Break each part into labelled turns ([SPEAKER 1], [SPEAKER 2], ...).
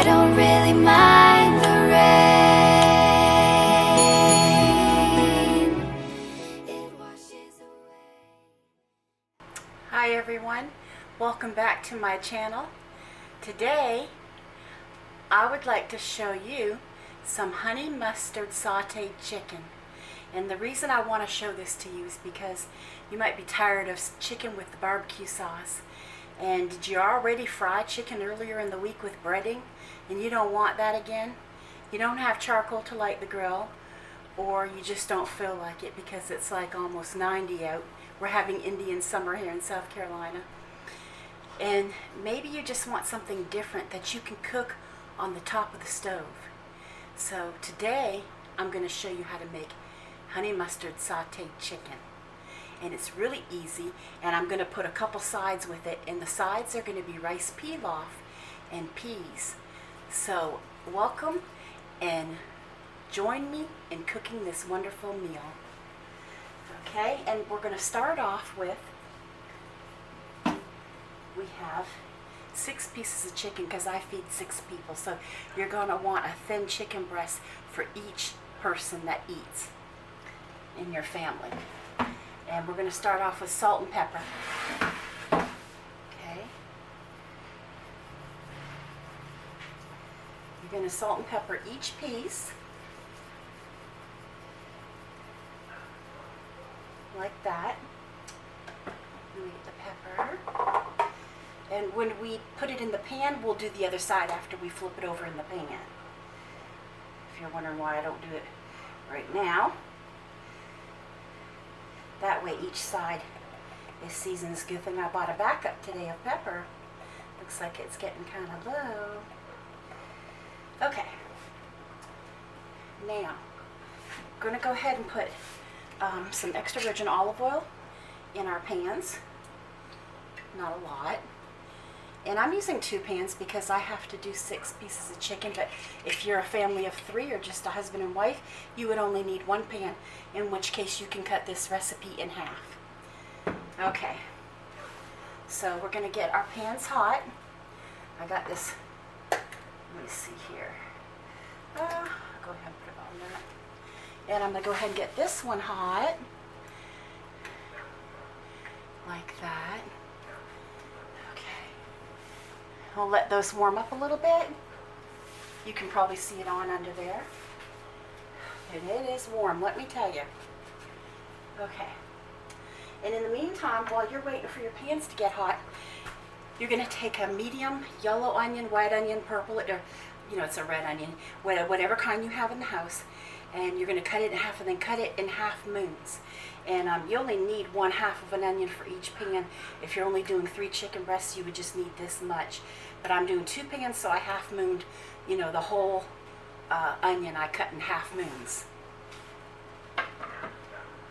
[SPEAKER 1] I don't really mind the rain. It washes away.
[SPEAKER 2] Hi everyone, welcome back to my channel. Today I would like to show you some honey mustard sauteed chicken. And the reason I want to show this to you is because you might be tired of chicken with the barbecue sauce. And did you already fry chicken earlier in the week with breading and you don't want that again? You don't have charcoal to light the grill, or you just don't feel like it because it's like almost 90 out. We're having Indian summer here in South Carolina. And maybe you just want something different that you can cook on the top of the stove. So today I'm going to show you how to make honey mustard sauteed chicken. And it's really easy, and I'm going to put a couple sides with it, and the sides are going to be rice pilaf and peas. So welcome and join me in cooking this wonderful meal. Okay, and we're going to start off with, we have 6 pieces of chicken because I feed 6 people. So you're going to want a thin chicken breast for each person that eats in your family. And we're going to start off with salt and pepper. Okay. You're going to salt and pepper each piece. Like that. And we get the pepper. And when we put it in the pan, we'll do the other side after we flip it over in the pan. If you're wondering why I don't do it right now. That way each side is seasoned. It's a good thing I bought a backup today of pepper. Looks like it's getting kind of low. Okay. Now, I'm going to go ahead and put some extra virgin olive oil in our pans. Not a lot. And I'm using 2 pans because I have to do 6 pieces of chicken, but if you're a family of 3 or just a husband and wife, you would only need 1 pan, in which case you can cut this recipe in half. Okay, so we're going to get our pans hot. I got this, let me see here. I'll go ahead and put it on that. And I'm going to go ahead and get this one hot, like that. We'll let those warm up a little bit. You can probably see it on under there. And it is warm, let me tell you. Okay. And in the meantime, while you're waiting for your pans to get hot, you're going to take a medium yellow onion, white onion, purple, or it's a red onion, whatever kind you have in the house. And you're going to cut it in half and then cut it in half moons. And you only need 1/2 of an onion for each pan. If you're only doing 3 chicken breasts, you would just need this much. But I'm doing 2 pans, so I half mooned, the whole onion I cut in half moons.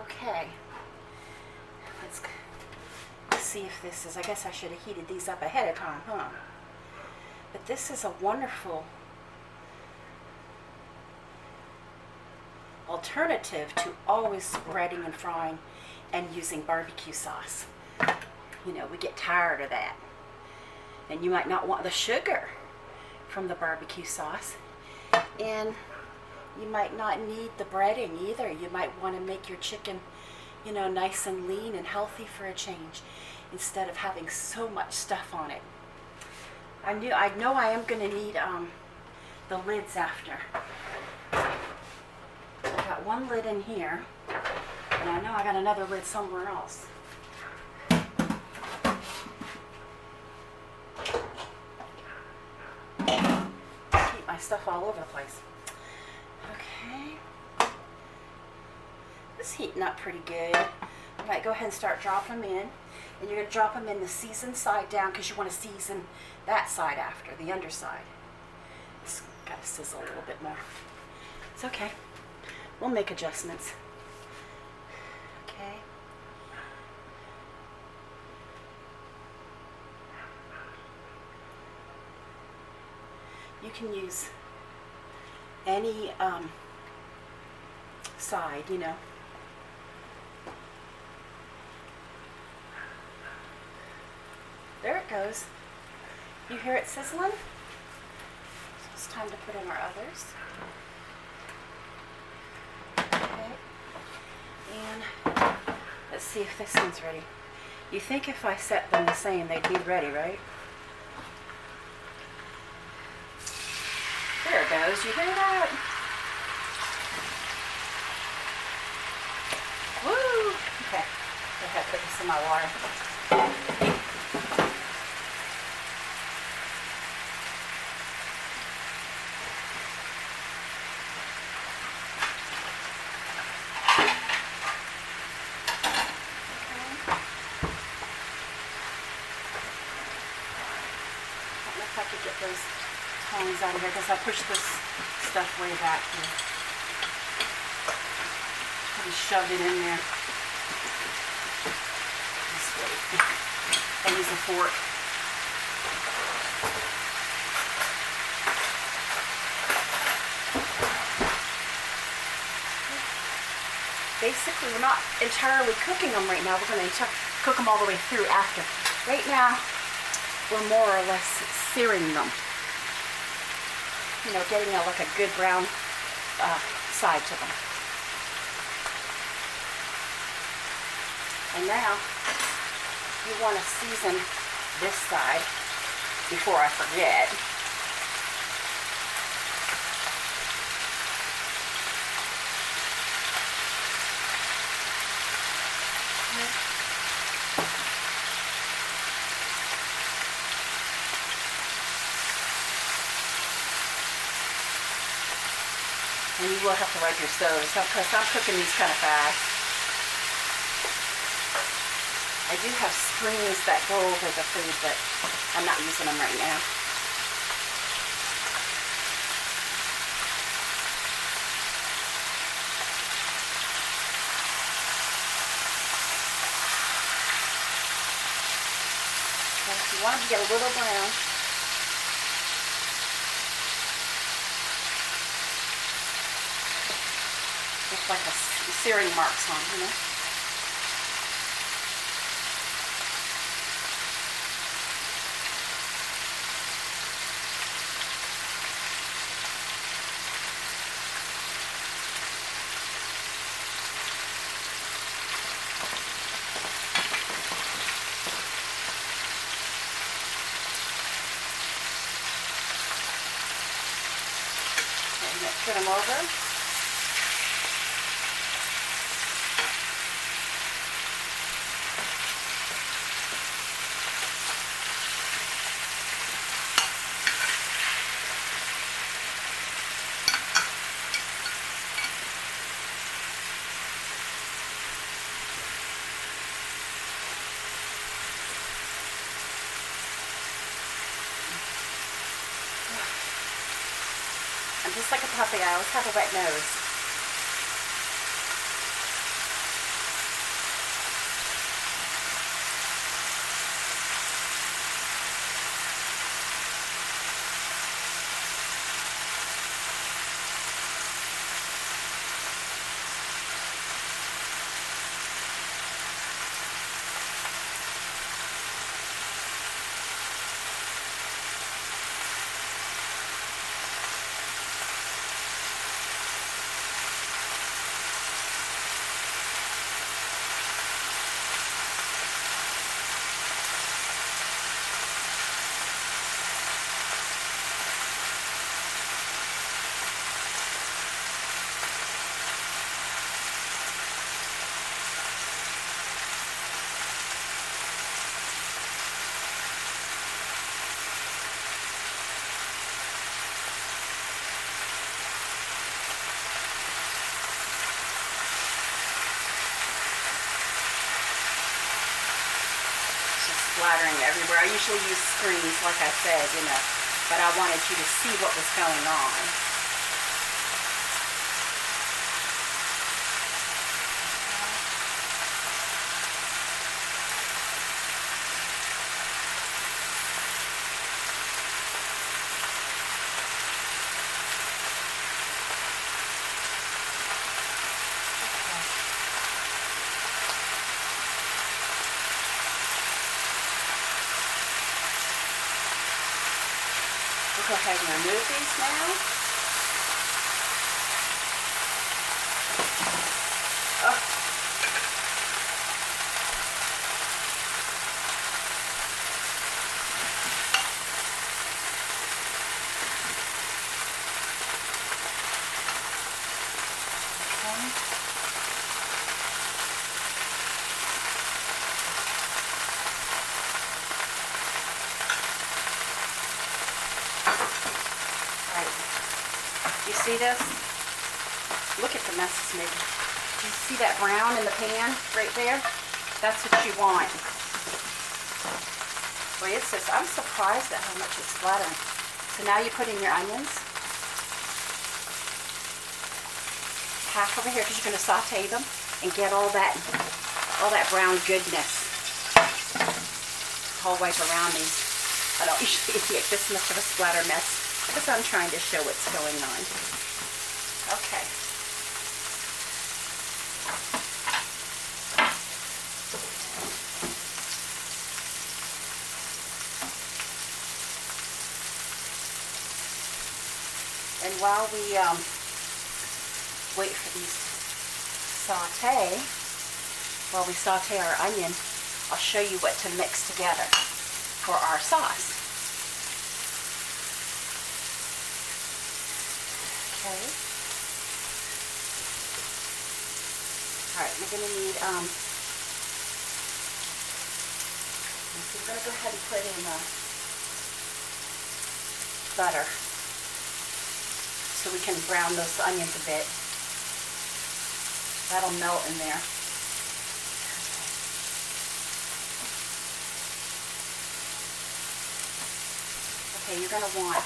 [SPEAKER 2] Okay. Let's see if this is, I guess I should have heated these up ahead of time, huh? But this is a wonderful alternative to always spreading and frying and using barbecue sauce. We get tired of that. And you might not want the sugar from the barbecue sauce. And you might not need the breading either. You might want to make your chicken, nice and lean and healthy for a change, instead of having so much stuff on it. I know I am going to need the lids after. I got 1 lid in here, and I know I got another lid somewhere else. Keep my stuff all over the place. Okay. This is heating up pretty good. I might go ahead and start dropping them in. And you're going to drop them in the seasoned side down because you want to season that side after, the underside. It's got to sizzle a little bit more. It's okay. We'll make adjustments. Okay. You can use any side, There it goes. You hear it sizzling? time to put in our others. Okay. And let's see if this one's ready. You think if I set them the same, they'd be ready, right? There it goes. You hear that? Woo! Okay. I have to put this in my water. If I could get those tongs out of here because I pushed this stuff way back here. I just shoved it in there. Just wait. I'll use a fork. Basically, we're not entirely cooking them right now. We're going to cook them all the way through after. Right now, we're more or less searing them. You know, getting like a good brown side to them. And now, you want to season this side before I forget. And you will have to wipe your stoves because I'm cooking these kind of fast. I do have screens that go over the food, but I'm not using them right now. So if you want them to get a little brown, just like a searing marks on, you know. And put them over. I'm just like a puppy. I always have a wet nose. Splattering everywhere. I usually use screens, like I said, you know, but I wanted you to see what was going on. go ahead and remove these now. Oh. You see this? Look at the mess it's making. Do you see that brown in the pan right there? That's what you want. Boy, it's just, I'm surprised at how much it's splattering. So now you put in your onions. Half over here because you're going to saute them and get all that brown goodness. I'll wipe around these. I don't usually make this much of a splatter mess, because I'm trying to show what's going on. Okay. And while we wait for these while we saute our onion, I'll show you what to mix together for our sauce. Okay. All right, we're going to need, I'm going to go ahead and put in butter so we can brown those onions a bit. That'll melt in there. Okay, you're going to want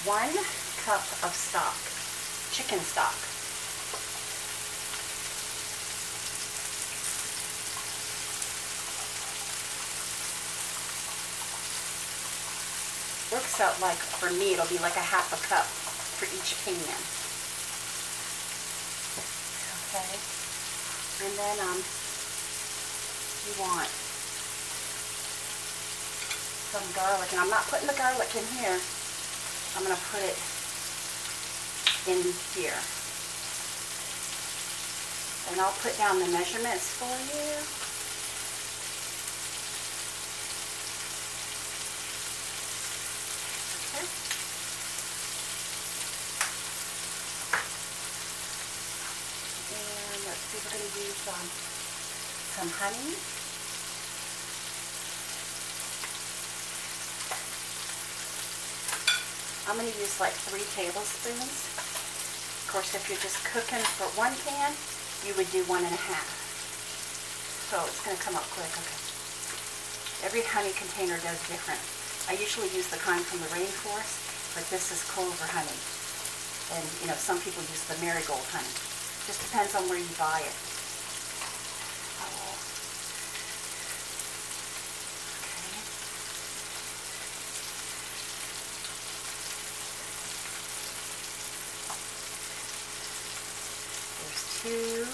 [SPEAKER 2] 1 cup of stock, chicken stock. Works out like, for me, it'll be like a half a cup for each pan. Okay. And then you want some garlic, and I'm not putting the garlic in here. I'm going to put it in here. And I'll put down the measurements for you. Okay. And let's see, we're going to use some honey. I'm going to use like 3 tablespoons. Of course, if you're just cooking for 1 pan, you would do 1 1/2. So it's going to come up quick. Okay. Every honey container does different. I usually use the kind from the rainforest, but this is clover honey. And, you know, some people use the marigold honey. Just depends on where you buy it. Two.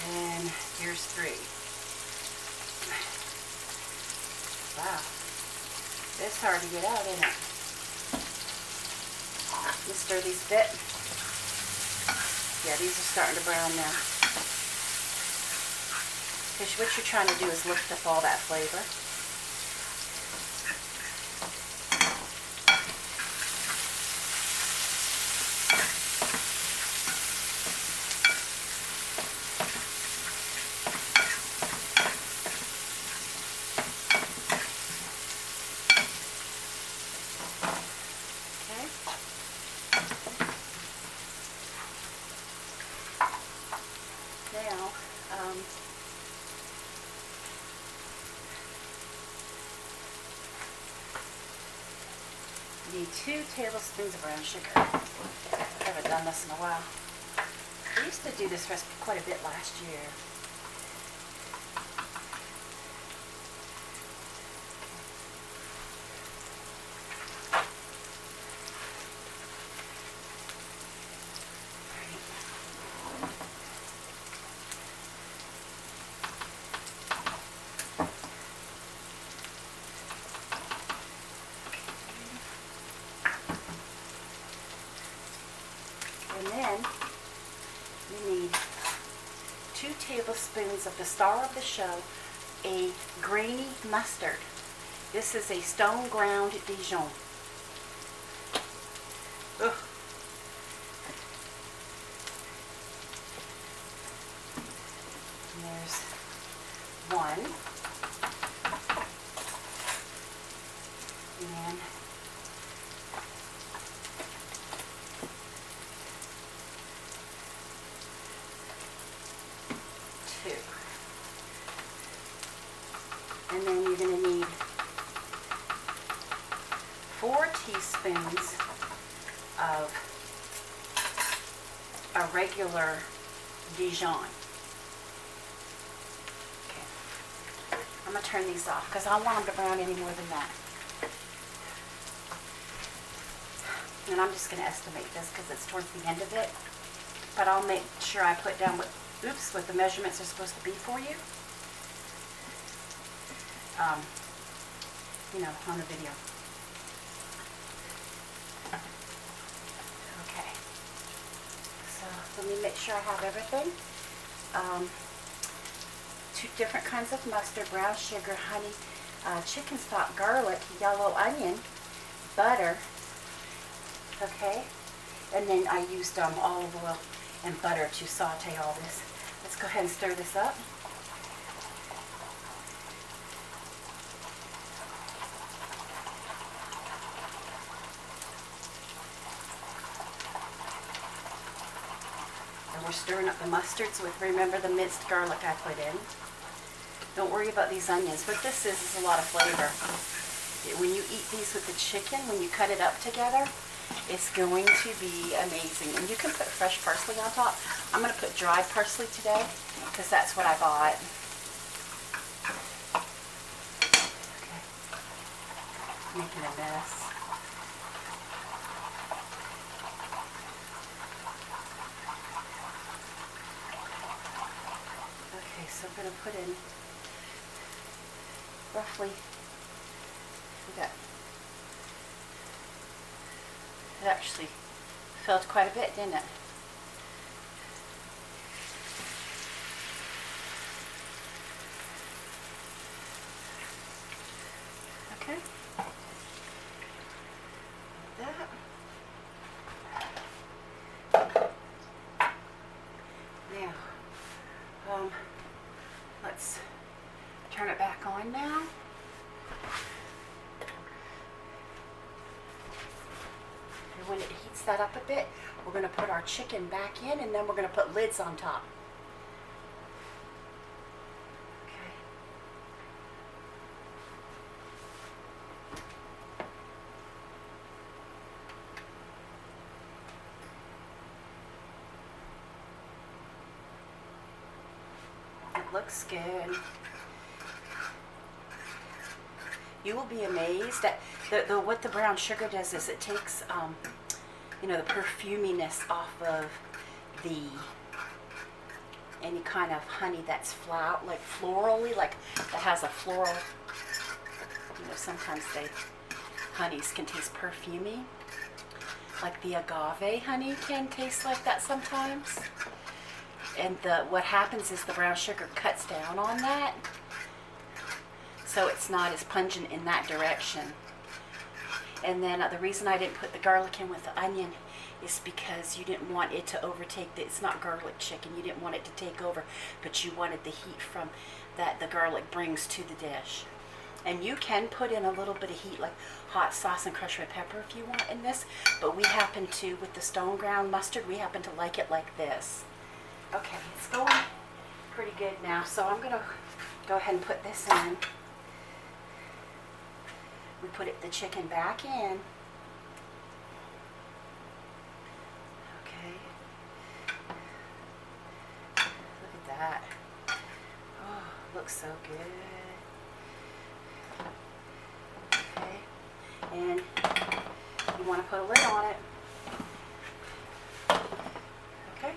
[SPEAKER 2] And here's 3. Wow. It's hard to get out, isn't it? Let's stir these a bit. Yeah, these are starting to brown now. Because what you're trying to do is lift up all that flavor. Okay. Now, need 2 tablespoons of brown sugar. I haven't done this in a while. I used to do this recipe quite a bit last year. And then you need 2 tablespoons of the star of the show, a grainy mustard. This is a stone ground Dijon. Ugh. And there's 1. And 2. And then you're going to need 4 teaspoons of a regular Dijon. Okay. I'm going to turn these off because I don't want them to brown any more than that. And I'm just going to estimate this because it's towards the end of it. But I'll make sure I put down what the measurements are supposed to be for you. On the video. Okay. So let me make sure I have everything. 2 different kinds of mustard, brown sugar, honey, chicken stock, garlic, yellow onion, butter. Okay. And then I used olive oil and butter to saute all this. Let's go ahead and stir this up. And we're stirring up the mustards with, remember, the minced garlic I put in. Don't worry about these onions. What this is a lot of flavor. When you eat these with the chicken, when you cut it up together, it's going to be amazing. And you can put fresh parsley on top. I'm going to put dried parsley today because that's what I bought. Okay. Making a mess. Okay, so I'm going to put in roughly, it actually filled quite a bit, didn't it? Okay. Like that. Now, let's turn it back on now. And when it heats that up a bit, we're going to put our chicken back in, and then we're going to put lids on top. Okay. It looks good. You will be amazed at what the brown sugar does is it takes the perfuminess off of any kind of honey that's like florally, like that has a floral. Sometimes honeys can taste perfumey. Like the agave honey can taste like that sometimes. And what happens is the brown sugar cuts down on that, so it's not as pungent in that direction. And then the reason I didn't put the garlic in with the onion is because you didn't want it to overtake it's not garlic chicken. You didn't want it to take over, but you wanted the heat from that the garlic brings to the dish. And you can put in a little bit of heat, like hot sauce and crushed red pepper if you want in this, but we happen to, with the stone ground mustard, we happen to like it like this. Okay, it's going pretty good now, so I'm going to go ahead and put this in. We put the chicken back in. Okay. Look at that. Oh, looks so good. Okay. And you want to put a lid on it. Okay.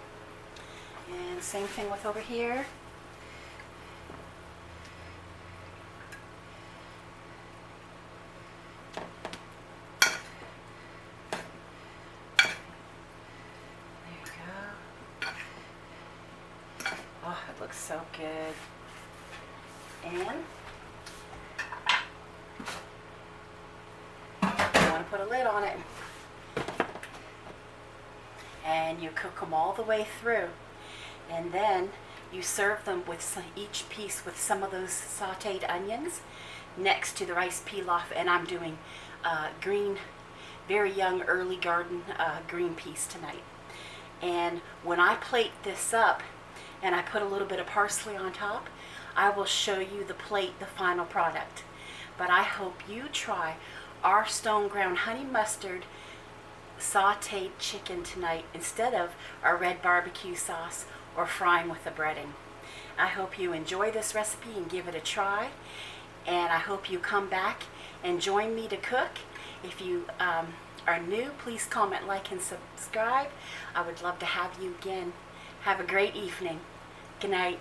[SPEAKER 2] And same thing with over here. looks so good. And you want to put a lid on it. And you cook them all the way through. And then you serve them with each piece with some of those sauteed onions next to the rice pilaf. And I'm doing green, very young, early garden green peas tonight. And when I plate this up and I put a little bit of parsley on top, I will show you the plate, the final product. But I hope you try our stone ground honey mustard sauteed chicken tonight instead of our red barbecue sauce or frying with the breading. I hope you enjoy this recipe and give it a try. And I hope you come back and join me to cook. If you are new, please comment, like, and subscribe. I would love to have you again. Have a great evening. Good night.